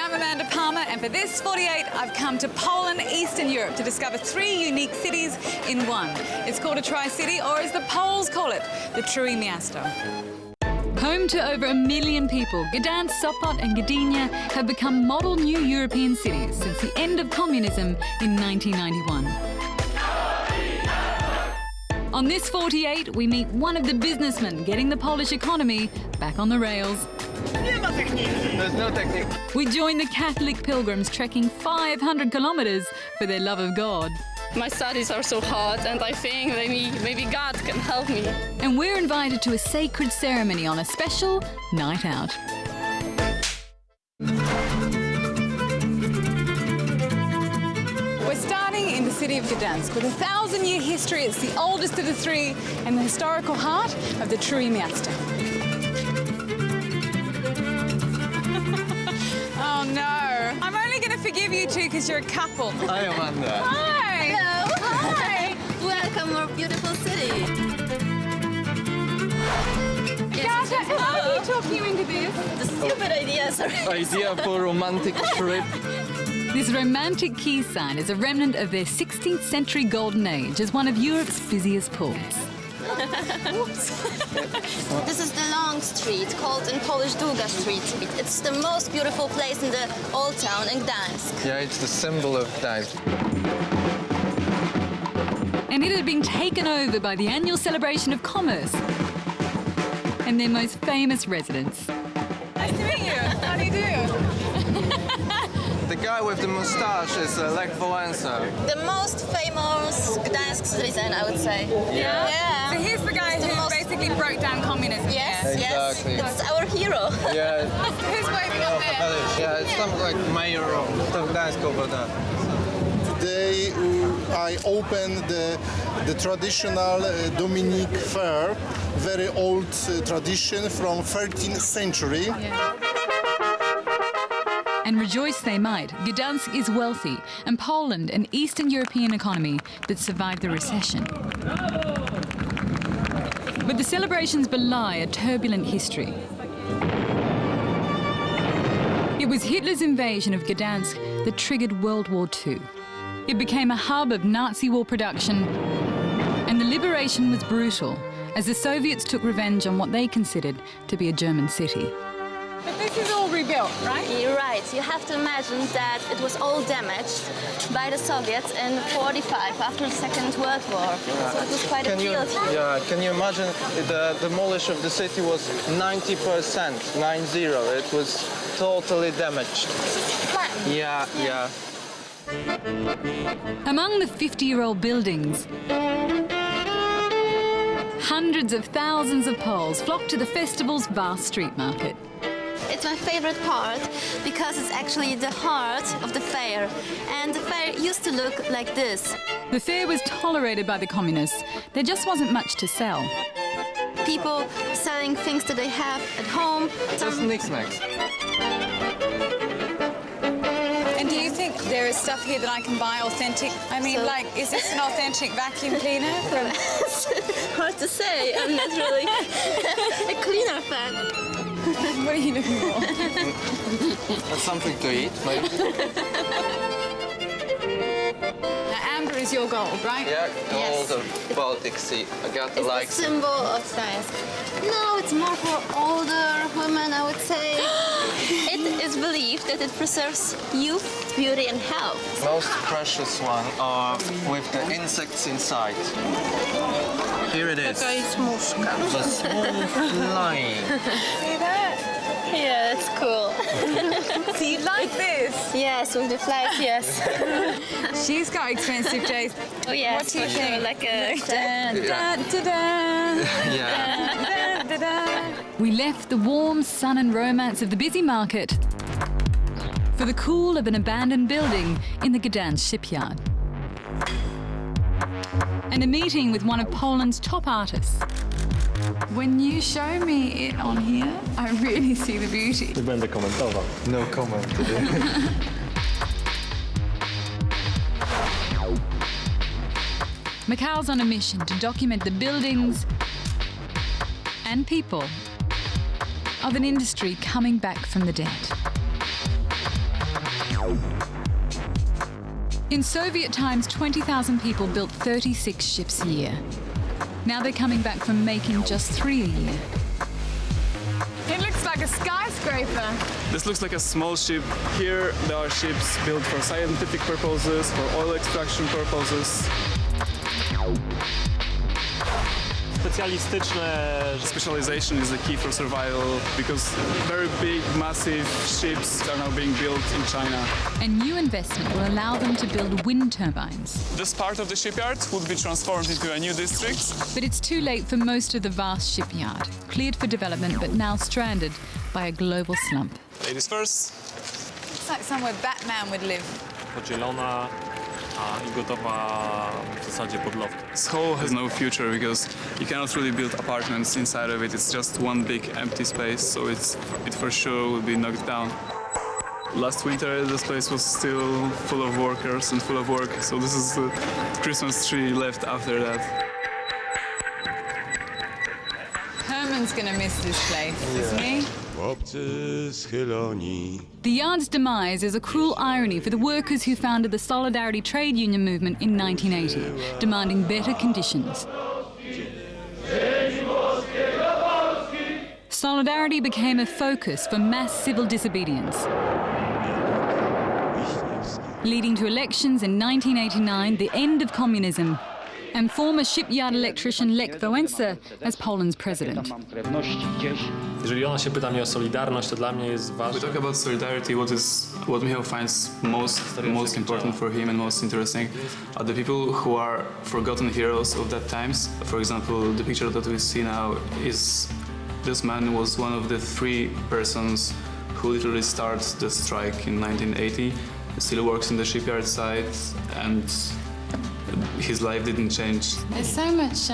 I'm Amanda Palmer, and for this 48, I've come to Poland, Eastern Europe, to discover 3 unique cities in one. It's called a tri-city, or as the Poles call it, the True Miasto. Home to over 1 million people, Gdanjsk, Sopotu and Gdinji have become model new European cities since the end of communism in 1991. On this 48, we meet one of the businessmen getting the Polish economy back on the rails. There's no technique. We join the Catholic pilgrims trekking 500 kilometers for their love of God. My studies are so hard, and I think maybe God can help me. And we're invited to a sacred ceremony on a special night out. We're starting in the city of Gdanjsk. With a 1,000-year history, it's the oldest of the 3 and the historical heart of the True Miasto. Oh no, I'm only going to forgive you 2 because you're a couple. Hi, Amanda. Hi. Hello. Hi. Welcome, our beautiful city. Gata, how are you talking you into this? The stupid idea, sorry. Idea for romantic trip. This romantic quay sign is a remnant of their 16th century golden age as one of Europe's busiest ports. This is the long street, called in Polish Długa Street. It's the most beautiful place in the old town in Gdansk. Yeah, it's the symbol of Gdańsk. And it had been taken over by the annual celebration of commerce and their most famous residents. Nice to meet you. How do you do? The guy with the mustache is Lech Wałęsa. The most famous Gdansk citizen, I would say. Yeah. Yeah. So here's the guy who basically broke down communism. Yes, Exactly. yes. It's our hero. Yeah. Who's waving up there? Yeah, it's something like mayor of Gdańsk over there. Today I opened the traditional Dominic fair, very old tradition from 13th century. Yeah. And rejoice they might, Gdansk is wealthy, and Poland an Eastern European economy that survived the recession. But the celebrations belie a turbulent history. It was Hitler's invasion of Gdansk that triggered World War II. It became a hub of Nazi war production, and the liberation was brutal as the Soviets took revenge on what they considered to be a German city. But this is all rebuilt, right? You're right. You have to imagine that it was all damaged by the Soviets in '45 after the Second World War. So it was quite a field. Yeah, can you imagine the demolition of the city was 90%, 90. It was totally damaged. Yeah, yeah. Among the 50-year-old buildings, hundreds of thousands of Poles flocked to the festival's vast street market. It's my favorite part because it's actually the heart of the fair. And the fair used to look like this. The fair was tolerated by the communists. There just wasn't much to sell. People selling things that they have at home. Just knickknacks. And do you think there is stuff here that I can buy authentic? I mean, like, is this an authentic vacuum cleaner? Hard to say. I'm not really a cleaner fan. What are you looking for? That's something to eat, maybe. Now, amber is your gold, right? Yeah, Yes. gold of Baltic Sea. Agata It's likes the it. symbol of Gdansk. No, it's more for older women, I would say. It is believed that it preserves youth, beauty and health. Most precious one are with the insects inside. Here it is. jest muszka. The small flying. See that? Yeah, it's cool. So you like this? Yes, with the flies, yes. She's got expensive taste. Oh yes, What do you for sure, think? like a... Da, da, da, Yeah. da, da, da. We left the warm sun and romance of the busy market for the cool of an abandoned building in the Gdansk shipyard. And a meeting with one of Poland's top artists. When you show me it on here, I really see the beauty. Nie będę komentował. No comment today. Mikhail's on a mission to document the buildings and people of an industry coming back from the dead. In Soviet times, 20,000 people built 36 ships a year. Now they're coming back from making just 3 a year. It looks like a skyscraper. This looks like a small ship. Here there are ships built for scientific purposes, for oil extraction purposes. Specialization is the key for survival because very big, massive ships are now being built in China. And new investment will allow them to build wind turbines. This part of the shipyard would be transformed into a new district. But it's too late for most of the vast shipyard, cleared for development but now stranded by a global slump. Ladies first. It's like somewhere Batman would live. Podzielona I gotowa w zasadzie pod loft. This hole has no future because you cannot really build apartments inside of it. It's just one big empty space, so it for sure will be knocked down. Last winter, this place was still full of workers and full of work, so this is the Christmas tree left after that. Herman's gonna miss this place, isn't he? Chłopcy schyloni. The yard's demise is a cruel irony for the workers who founded the Solidarity trade union movement in 1980, demanding better conditions. Solidarity became a focus for mass civil disobedience, leading to elections in 1989, the end of communism, and former shipyard electrician Lech Wałęsa as Poland's president. Jeżeli ona się pyta mnie o solidarność, to dla mnie jest We ważne. talk about solidarity. What Michał finds most important for him and most interesting are the people who are forgotten heroes of that times. For example, the picture that we see now is this man was one of the 3 persons who literally started the strike in 1980. He still works in the shipyard site, and his life didn't change. There's so much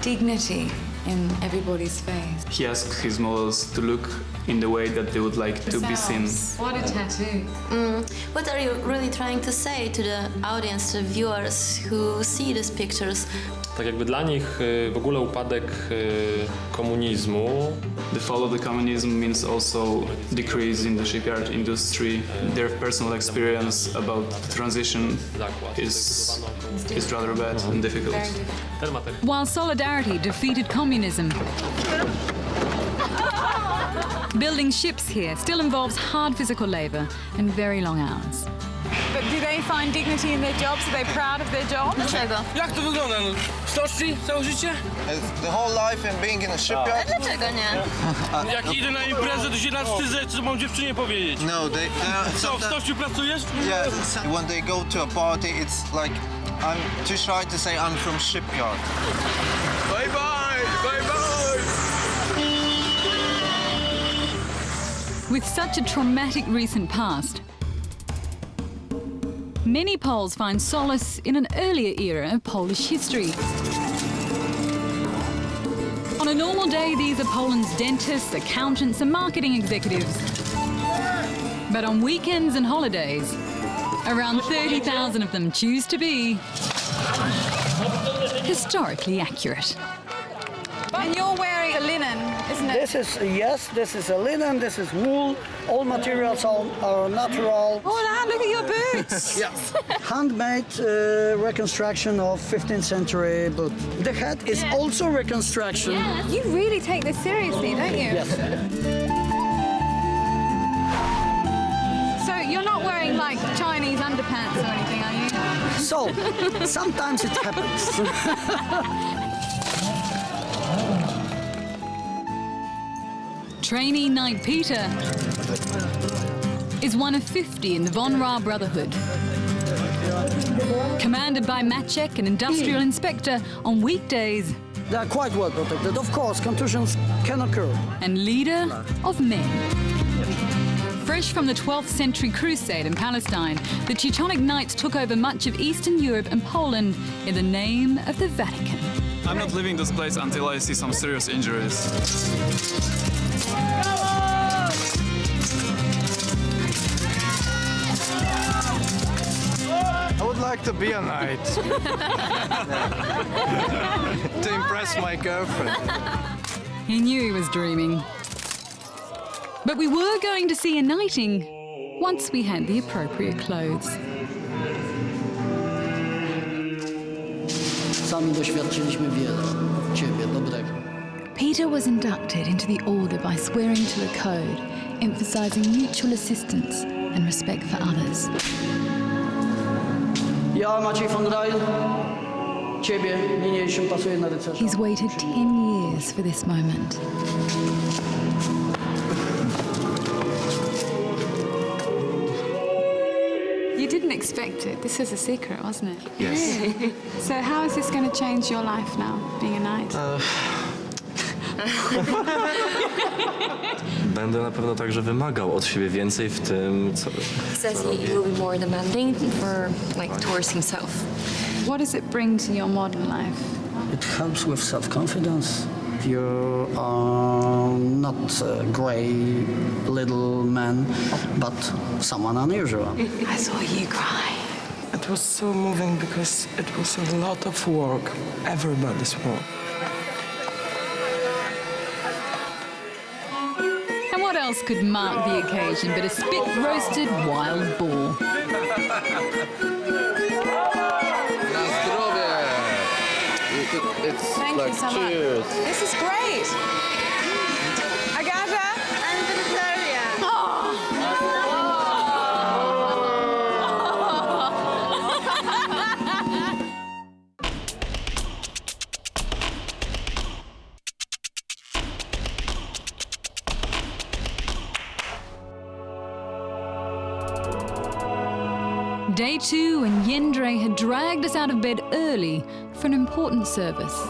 dignity in everybody's face. He asked his models to look in the way that they would like to be seen. What a tattoo. What are you really trying to say to the audience, to the viewers who see these pictures? Tak jakby dla nich w ogóle upadek komunizmu. The fall of the communism means also decrease in the shipyard industry. Their personal experience about the transition is rather bad and difficult. While Solidarity defeated communism, building ships here still involves hard physical labor and very long hours. But do they find dignity in their jobs? Are they proud of their job? Dlaczego? Jak to wygląda? No, stoczni całe życie? The whole life and being in a shipyard? Dlaczego nie? Jak idę na imprezę, to się nawstydzę, co mam dziewczynie powiedzieć. No, Co, w stoczni pracujesz? yeah, when they go to a party, it's like, I'm too shy to say I'm from shipyard. Bye bye, bye bye! With such a traumatic recent past, many Poles find solace in an earlier era of Polish history. On a normal day, these are Poland's dentists, accountants, and marketing executives. But on weekends and holidays, around 30,000 of them choose to be historically accurate. And you're wearing a linen, isn't it? This is a linen, this is wool, all materials are natural. Oh, look at your boots. Yes. Handmade reconstruction of 15th century boot. The hat is also reconstruction. Yeah. You really take this seriously, don't you? Yes. So you're not wearing like Chinese underpants or anything, are you? So, sometimes it happens. Trainee Knight Peter is one of 50 in the Von Ra Brotherhood. Commanded by Maciek, an industrial inspector, on weekdays. They are quite well protected. Of course, contusions can occur. And leader of men. Fresh from the 12th century crusade in Palestine, the Teutonic Knights took over much of Eastern Europe and Poland in the name of the Vatican. I'm not leaving this place until I see some serious injuries. I would like to be a knight. To impress my girlfriend. He knew he was dreaming. But we were going to see a knighting once we had the appropriate clothes. Sami doświadczyliśmy wiele Ciebie dobrego. Peter was inducted into the order by swearing to a code, emphasizing mutual assistance and respect for others. Ja, Maciej von Rajl, Ciebie niniejszym pasuję na rycerza. He's waited 10 years for this moment. You didn't expect it. This is a secret, wasn't it? Yes. So how is this going to change your life now, being a knight? Będę na pewno także wymagał od siebie więcej w tym, co... Says he will be more demanding towards himself. What does it bring to your modern life? It helps with self-confidence. You are not a grey little man, but someone unusual. I saw you cry. It was so moving because it was a lot of work. Everybody's work. And what else could mark the occasion but a spit-roasted wild boar? Thank you so much. This is great. Agata? And Victoria. Day 2 and Jendre had dragged us out of bed early for an important service.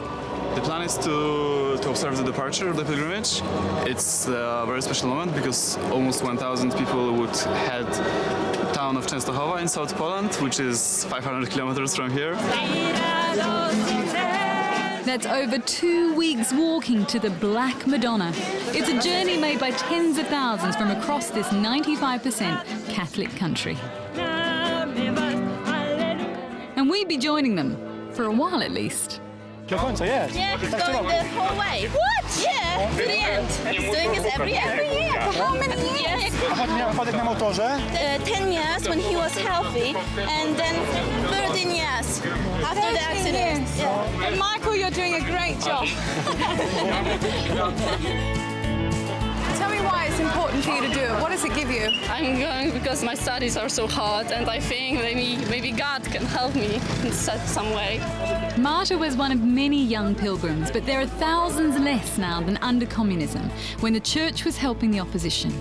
The plan is to observe the departure of the pilgrimage. It's a very special moment because almost 1,000 people would head the town of Częstochowa in South Poland, which is 500 kilometers from here. That's over 2 weeks walking to the Black Madonna. It's a journey made by tens of thousands from across this 95% Catholic country. And we'd be joining them, for a while at least. Yeah, he's going the whole way. What? Yeah, to the end. He's doing this every year. For how many years? 10 years when he was healthy, and then 13 years after the accident. Yeah. And Michael, you're doing a great job. Tell me why it's important for you to do it. What does it give you? I'm going because my studies are so hard, and I think maybe God can help me in some way. Marta was one of many young pilgrims, but there are thousands less now than under communism, when the church was helping the opposition.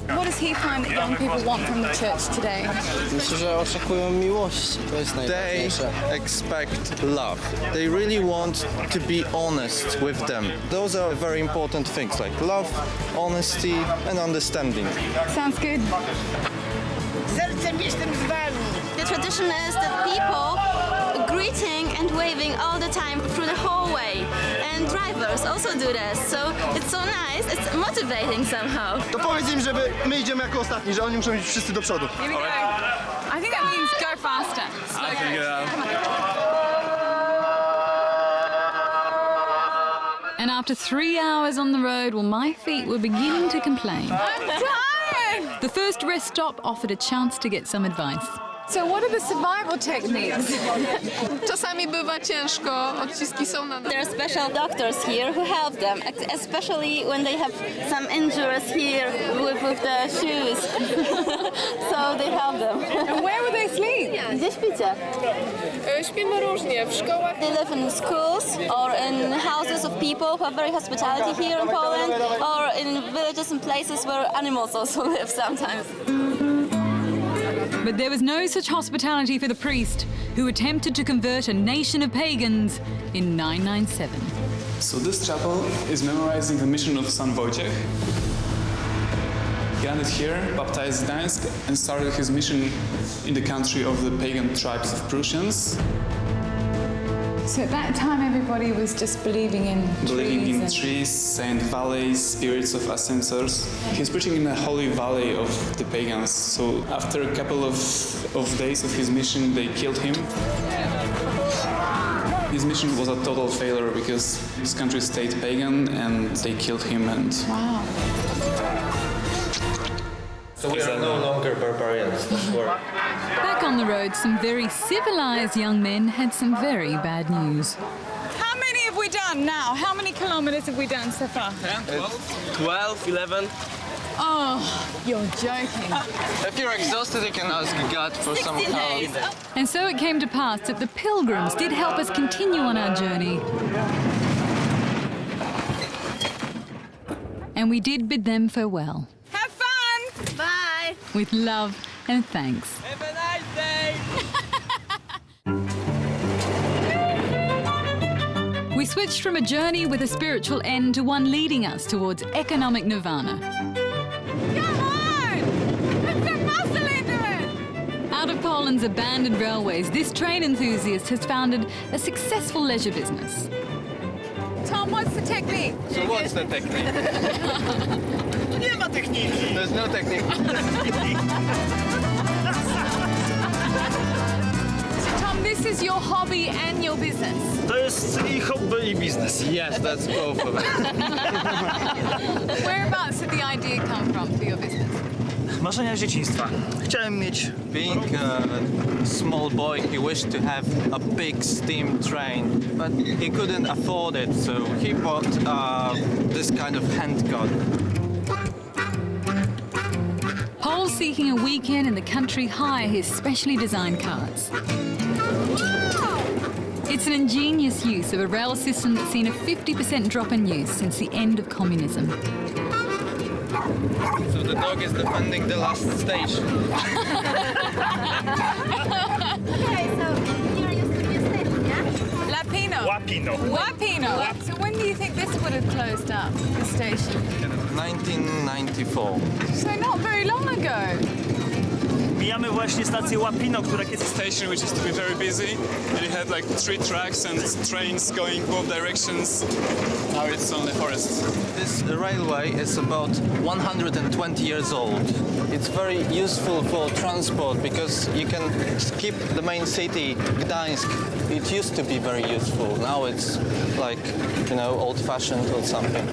What does he find that young people want from the church today? Myślę, że oczekują miłości. To jest najważniejsze. They expect love. They really want to be honest with them. Those are very important things like love, honesty and understanding. Sounds good. The tradition is that people greeting and waving all the time through the whole way. And drivers also do this, so it's so nice, it's motivating somehow. To powiedz im, żeby my idziemy jako ostatni, że oni muszą iść wszyscy do przodu. Here we go. I think that means go faster. Slow go. Come on. And after 3 hours on the road, well, my feet were beginning to complain. I'm tired! The first rest stop offered a chance to get some advice. So what are the survival techniques? Czasami bywa ciężko, odciski są na... There are special doctors here who help them, especially when they have some injuries here with the shoes. So they help them. And where will they sleep? Gdzie śpicie? Śpimy różnie, w szkołach. They live in schools or in houses of people who have very hospitality here in Poland, or in villages and places where animals also live sometimes. But there was no such hospitality for the priest, who attempted to convert a nation of pagans in 997. So this chapel is memorizing the mission of San Wojciech. He landed here, baptized Gdanjsk, and started his mission in the country of the pagan tribes of Prussians. So at that time everybody was just believing in Trees, saint valleys, spirits of ascensors. He's preaching in a holy valley of the pagans. So after a couple of days of his mission, they killed him. His mission was a total failure because his country stayed pagan and they killed him. And wow. So we are no longer barbarians, don't worry. Back on the road, some very civilized young men had some very bad news. How many have we done now? How many kilometers have we done so far? 12, 11. Oh, you're joking. If you're exhausted, you can ask God for some help. And so it came to pass that the pilgrims did help us continue on our journey. And we did bid them farewell. Have fun! Bye! With love and thanks. Have a nice day! We switched from a journey with a spiritual end to one leading us towards economic nirvana. Come on! Put some muscle into it! Out of Poland's abandoned railways, this train enthusiast has founded a successful leisure business. Tom, what's the technique? So what's the technique? Nie ma techniki. There's no technique. So Tom, this is your hobby and your business. To jest i hobby i biznes. Yes, that's both of it. Whereabouts did the idea come from for your business? Marzenia z dzieciństwa. Chciałem mieć... Being a small boy, he wished to have a big steam train, but he couldn't afford it, so he bought this kind of hand gun. Poles seeking a weekend in the country hire his specially designed cars. It's an ingenious use of a rail system that's seen a 50% drop in use since the end of communism. So the dog is defending the last station. Okay, so here used to be a station, yeah? Lapino. Łapino. Wapino. So when do you think this would have closed up, the station? 1994. So not very long ago. Mijamy właśnie stację Łapino, która kiedyś... Station which used to be very busy, and it had like 3 tracks and trains going both directions. Now it's only forest. This railway is about 120 years old. It's very useful for transport because you can skip the main city, Gdanjsk. It used to be very useful. Now it's like, you know, old-fashioned or something.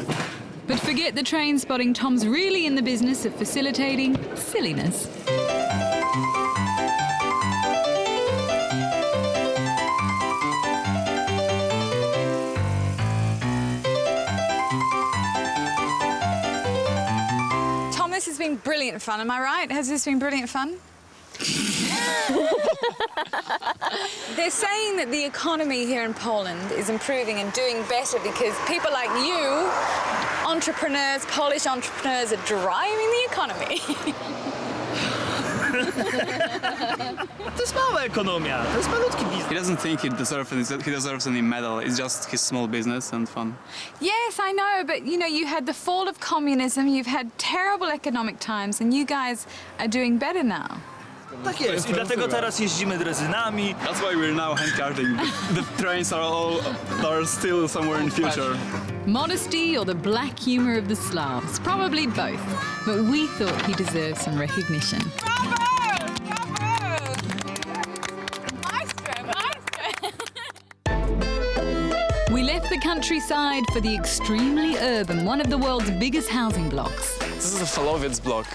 But forget the train spotting, Tom's really in the business of facilitating silliness. This has been brilliant fun, am I right? Has this been brilliant fun? They're saying that the economy here in Poland is improving and doing better because people like you, entrepreneurs, Polish entrepreneurs, are driving the economy. To jest mała ekonomia, to jest malutki biznes. He doesn't think he deserves any medal. It's just his small business and fun. Yes, I know, but you know, you had the fall of communism, you've had terrible economic times, and you guys are doing better now. Tak jest i dlatego teraz jeździmy drezynami. That's why we're now handcarting. The trains are still somewhere in the future. Modesty or the black humor of the Slavs? Probably both. But we thought he deserved some recognition. Bravo! Bravo! Maestro, maestro! We left the countryside for the extremely urban, one of the world's biggest housing blocks. This is a Falowiec block,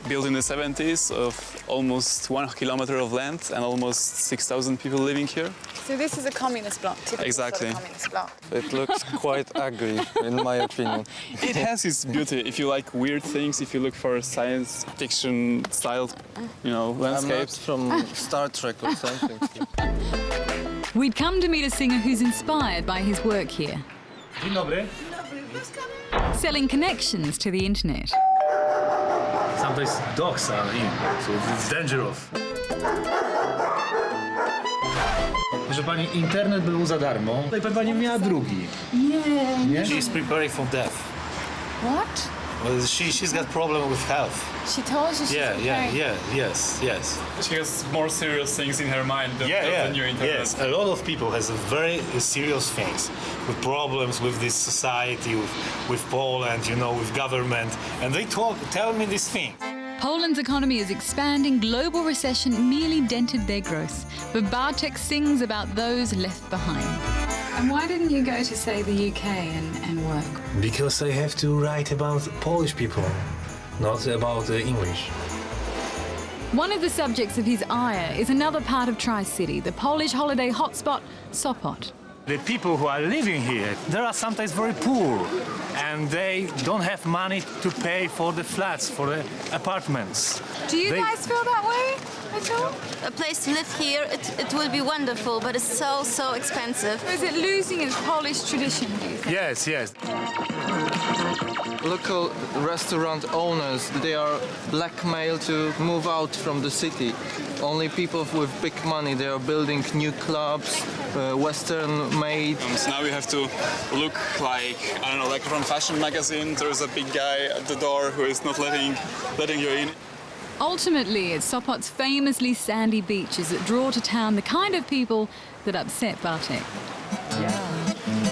built in the 70s, of almost 1 kilometer of land and almost 6,000 people living here. So this is a communist block, typical Exactly. sort of communist block. It looks quite ugly, in my opinion. It has its beauty. If you like weird things, if you look for science fiction styled, you know, landscapes. I'm not from Star Trek or something. We'd come to meet a singer who's inspired by his work here. Dzień dobry. Selling connections to the internet. Sometimes dogs are in, so it's dangerous. Proszę pani, internet był za darmo. Tutaj pani miała drugi. Nie. She's preparing for death. What? Well, she's got problem with health. She told you she's preparing. Yes. She has more serious things in her mind than the new internet. Yes, a lot of people has very serious things, with problems with this society, with Poland, you know, with government, and they tell me these things. Poland's economy is expanding. Global recession merely dented their growth. But Bartek sings about those left behind. And why didn't you go to, say, the UK and work? Because I have to write about Polish people, not about English. One of the subjects of his ire is another part of Tri-City, the Polish holiday hotspot, Sopot. The people who are living here, they are sometimes very poor and they don't have money to pay for the flats, for the apartments. Do you guys feel that way at all? A place to live here, it will be wonderful, but it's so expensive. Or is it losing its Polish tradition, do you think? Yes, yes. Local restaurant owners, they are blackmailed to move out from the city. Only people with big money, they are building new clubs, Western-made. So now we have to look like, I don't know, like from fashion magazine. There's a big guy at the door who is not letting you in. Ultimately, it's Sopot's famously sandy beaches that draw to town the kind of people that upset Bartek.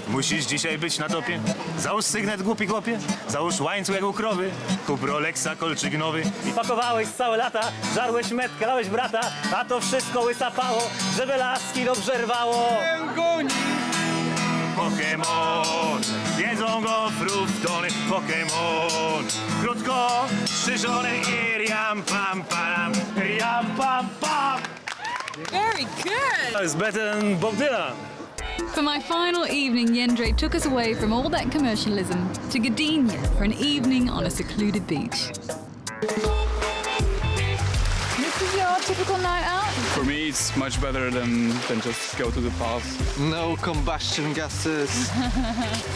Musisz dzisiaj być na topie? Załóż sygnet, głupi chłopie. Załóż łańcuch jak u krowy. Kup Rolexa, kolczyk nowy. I pakowałeś całe lata, żarłeś metkę, lałeś brata, a to wszystko łysapało, żeby laski dobrze rwało. Pokemon, jedzą go fruftony, Pokemon. Krótko strzyżony i riam pam pam, riam pam pam. Very good! It's better than Bob Dylan. For my final evening, Jędrzej took us away from all that commercialism to Gdinji for an evening on a secluded beach. This is your typical night out? For me, it's much better than just go to the pub. No combustion gases.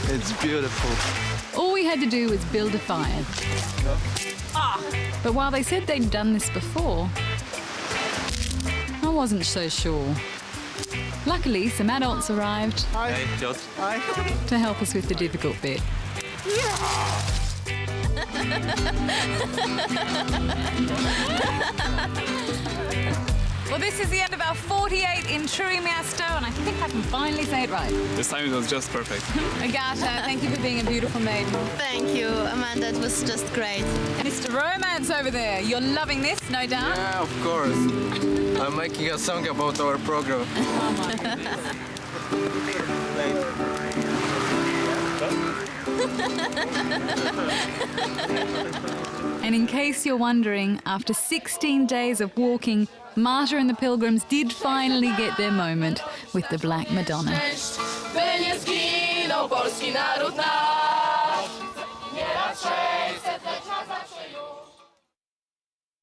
It's beautiful. All we had to do was build a fire. But while they said they'd done this before, I wasn't so sure. Luckily, some adults arrived to help us with the difficult bit. Well, this is the end of our 48 in Miasto, and I think I can finally say it right. This time it was just perfect. Agata, thank you for being a beautiful maiden. Thank you, Amanda, it was just great. Mr. Romance over there, you're loving this, no doubt? Yeah, of course. I'm making a song about our program. Oh my goodness. And in case you're wondering, after 16 days of walking, Marta and the Pilgrims did finally get their moment with the Black Madonna. By nie zginął polski naród nasz, nie raczej.